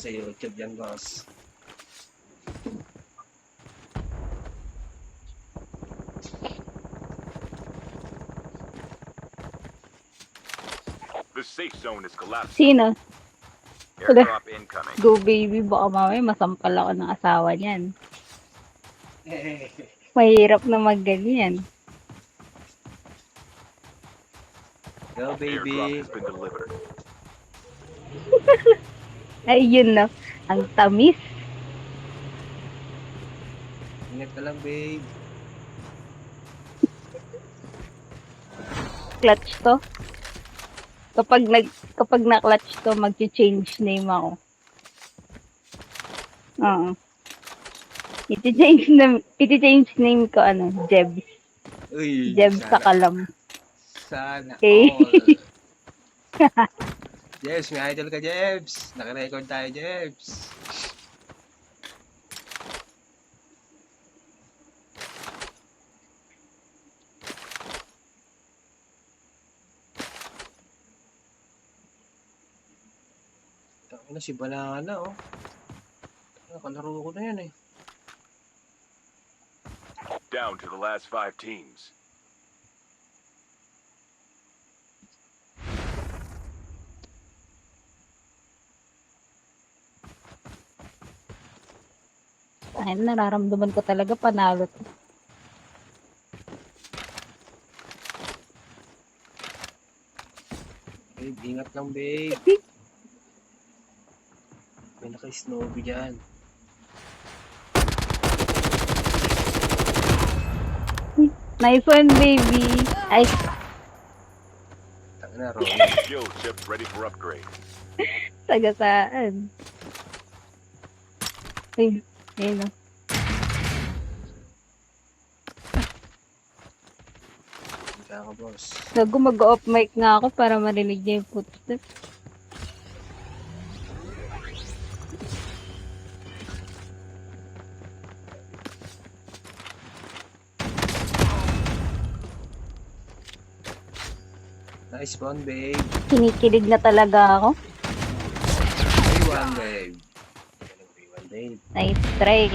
sa YouTube yan, boss. The safe zone is collapsing. Sino? Airdrop incoming. Go baby, baka mamaya masampal ako ng asawa niyan. Mahirap na magganyan. Go, Airdrop baby. has been delivered. Ay, yun na. Ang tamis. Ingat ka lang, babe. Clutch to. Kapag na-clutch to, mag-change name ako. Oo. Iti-change name ko, Jebs. Uy, Jebs sa kalam. Sana Okay. all. Jebs, may idol ka, Jebs. Naka-record tayo, Jebs. Taka na si Banana, oh. Nakalaro ko na yan, eh. Down to the last 5 teams. Ay, nararamdaman ko talaga panalo to. Babe, ingat lang, babe. May naka-snowbie dyan. Nice one, baby. Ay, Taka na, Ron. Shield chips ready for upgrade. sagasaan. Ay, ayun o. Hindi ka, boss. Gago, mag-off mic nga ako para marinig niya yung footsteps. Nice one, babe. Kinikilig na talaga ako. Free one, babe. Free one, babe. Nice try.